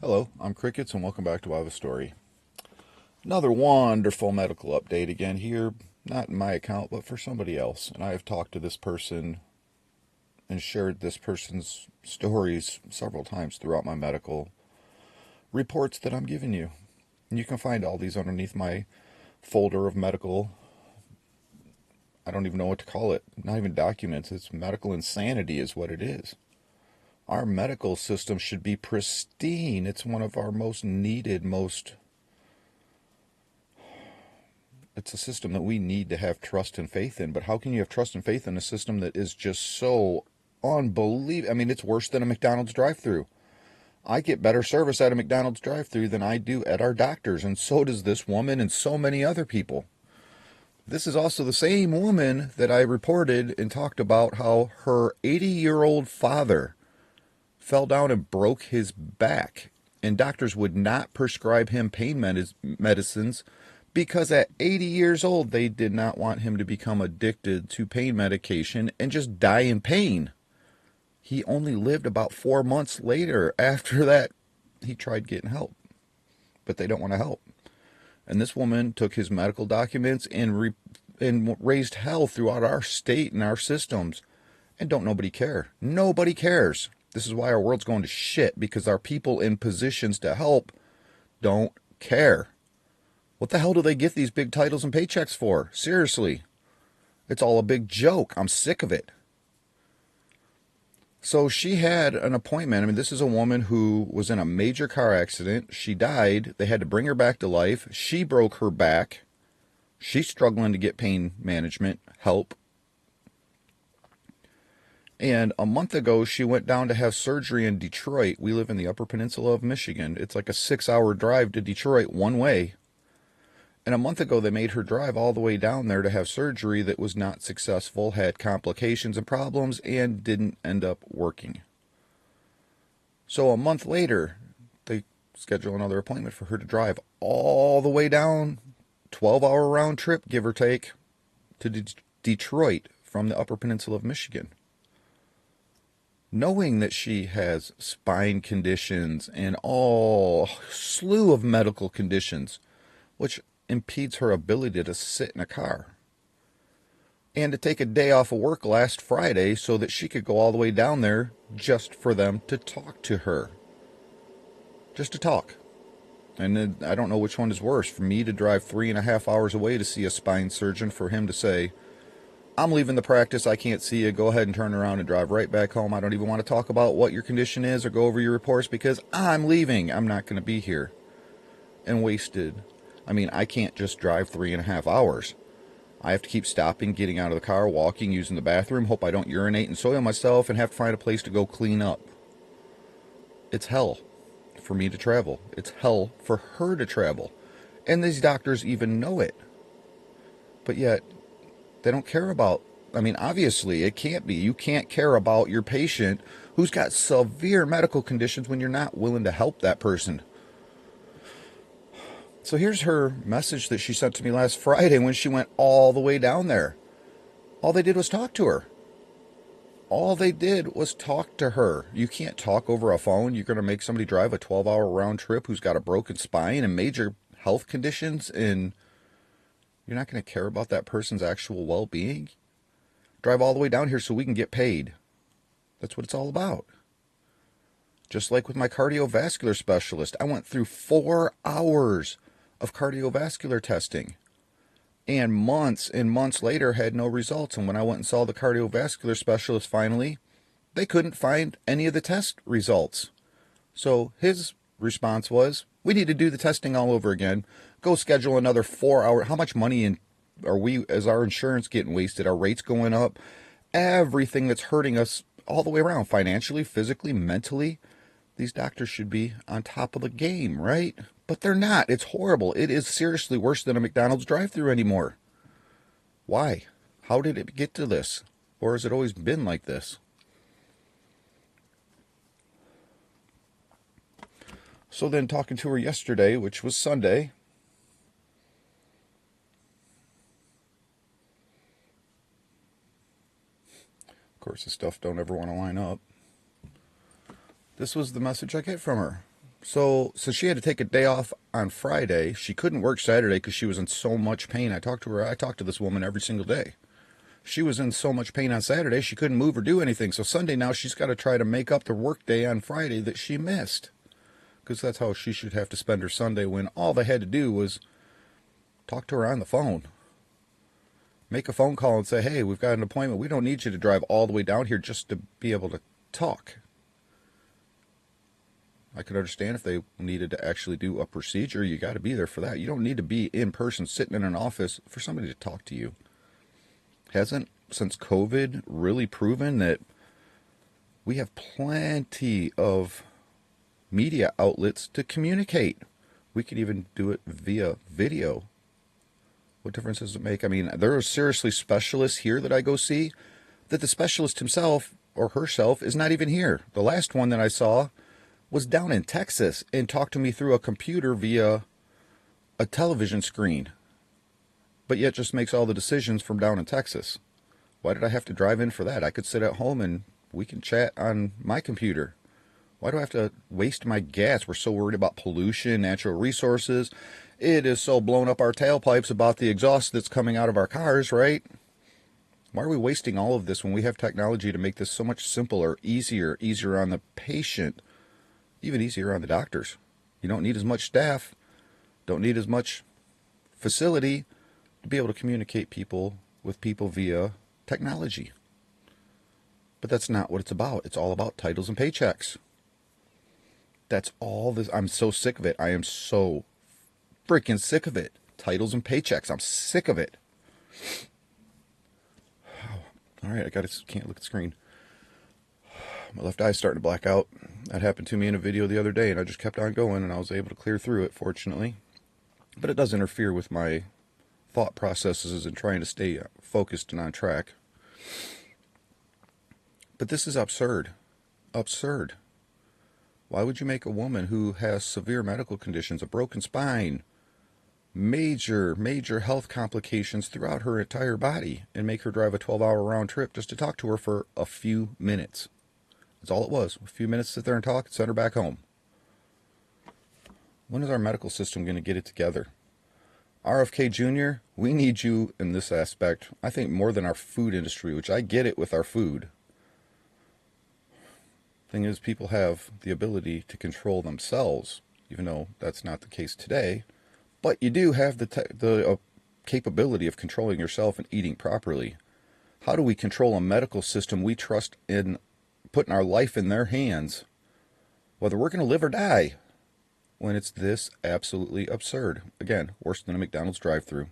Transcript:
Hello, I'm Crickets, and welcome back to I Have a Story. Another wonderful medical update again here, not in my account, but for somebody else. And I have talked to this person and shared this person's stories several times throughout my medical reports that I'm giving you. And you can find all these underneath my folder of medical, I don't even know what to call it, not even documents, it's medical insanity is what it is. Our medical system should be pristine. It's one of our most needed, it's a system that we need to have trust and faith in. But how can you have trust and faith in a system that is just so unbelievable? I mean, it's worse than a McDonald's drive-thru. I get better service at a McDonald's drive-thru than I do at our doctors, and so does this woman and so many other people. This is also the same woman that I reported and talked about how her 80-year-old father fell down and broke his back, and doctors would not prescribe him pain medicines because at 80 years old, they did not want him to become addicted to pain medication and just die in pain. He only lived about 4 months later. After that, he tried getting help, but they don't want to help. And this woman took his medical documents and raised hell throughout our state and our systems. And don't nobody care. Nobody cares. This is why our world's going to shit, because our people in positions to help don't care. What the hell do they get these big titles and paychecks for? Seriously. It's all a big joke. I'm sick of it. So she had an appointment. I mean, this is a woman who was in a major car accident. She died. They had to bring her back to life. She broke her back. She's struggling to get pain management help. And a month ago, she went down to have surgery in Detroit. We live in the Upper Peninsula of Michigan. It's like a 6-hour drive to Detroit one way. And a month ago, they made her drive all the way down there to have surgery that was not successful, had complications and problems, and didn't end up working. So a month later, they schedule another appointment for her to drive all the way down, 12-hour round trip, give or take, to Detroit from the Upper Peninsula of Michigan. Knowing that she has spine conditions and all slew of medical conditions, which impedes her ability to sit in a car, and to take a day off of work last Friday so that she could go all the way down there just for them to talk to her. Just to talk. And then, I don't know which one is worse, for me to drive 3.5 hours away to see a spine surgeon, for him to say, I'm leaving the practice, I can't see you, go ahead and turn around and drive right back home. I don't even want to talk about what your condition is or go over your reports because I'm leaving. I'm not going to be here. And wasted. I mean, I can't just drive 3.5 hours. I have to keep stopping, getting out of the car, walking, using the bathroom, hope I don't urinate and soil myself, and have to find a place to go clean up. It's hell for me to travel. It's hell for her to travel. And these doctors even know it. But yet, they don't care about, I mean, obviously, it can't be. You can't care about your patient who's got severe medical conditions when you're not willing to help that person. So here's her message that she sent to me last Friday when she went all the way down there. All they did was talk to her. All they did was talk to her. You can't talk over a phone. You're going to make somebody drive a 12-hour round trip who's got a broken spine and major health conditions, and you're not going to care about that person's actual well-being? Drive all the way down here so we can get paid. That's what it's all about. Just like with my cardiovascular specialist, I went through 4 hours of cardiovascular testing, and months later had no results. And when I went and saw the cardiovascular specialist finally, they couldn't find any of the test results. So his response was, we need to do the testing all over again. Go schedule another 4 hours. How much money are we, as our insurance, getting wasted? Our rates going up? Everything that's hurting us all the way around, financially, physically, mentally. These doctors should be on top of the game, right? But they're not. It's horrible. It is seriously worse than a McDonald's drive-thru anymore. Why? How did it get to this? Or has it always been like this? So then, talking to her yesterday, which was Sunday, of course, this stuff don't ever want to line up. This was the message I get from her. So she had to take a day off on Friday. She couldn't work Saturday because she was in so much pain. I talked to her. I talked to this woman every single day. She was in so much pain on Saturday, she couldn't move or do anything. So Sunday now she's got to try to make up the work day on Friday that she missed. Because that's how she should have to spend her Sunday, when all they had to do was talk to her on the phone. Make a phone call and say, hey, we've got an appointment. We don't need you to drive all the way down here just to be able to talk. I could understand if they needed to actually do a procedure. You got to be there for that. You don't need to be in person sitting in an office for somebody to talk to you. Hasn't, since COVID, really proven that we have plenty of media outlets to communicate. We could even do it via video. What difference does it make? I mean, there are seriously specialists here that I go see that the specialist himself or herself is not even here. The last one that I saw was down in Texas and talked to me through a computer via a television screen, but yet just makes all the decisions from down in Texas. Why did I have to drive in for that? I could sit at home and we can chat on my computer. Why do I have to waste my gas? We're so worried about pollution, natural resources. It is so blown up our tailpipes about the exhaust that's coming out of our cars, right? Why are we wasting all of this when we have technology to make this so much simpler, easier on the patient, even easier on the doctors? You don't need as much staff, don't need as much facility to be able to communicate with people via technology. But that's not what it's about. It's all about titles and paychecks. That's all this. I'm so sick of it. I am so freaking sick of it. Titles and paychecks. I'm sick of it. All right, can't look at the screen. My left eye's starting to black out. That happened to me in a video the other day, and I just kept on going, and I was able to clear through it, fortunately. But it does interfere with my thought processes and trying to stay focused and on track. But this is absurd. Absurd. Why would you make a woman who has severe medical conditions, a broken spine, major health complications throughout her entire body, and make her drive a 12-hour round trip just to talk to her for a few minutes? That's all it was. A few minutes, sit there and talk, and send her back home. When is our medical system going to get it together? RFK Jr., we need you in this aspect, I think, more than our food industry, which I get it with our food. Thing is, people have the ability to control themselves, even though that's not the case today. But you do have the capability of controlling yourself and eating properly. How do we control a medical system we trust in, putting our life in their hands, whether we're going to live or die, when it's this absolutely absurd? Again, worse than a McDonald's drive-thru.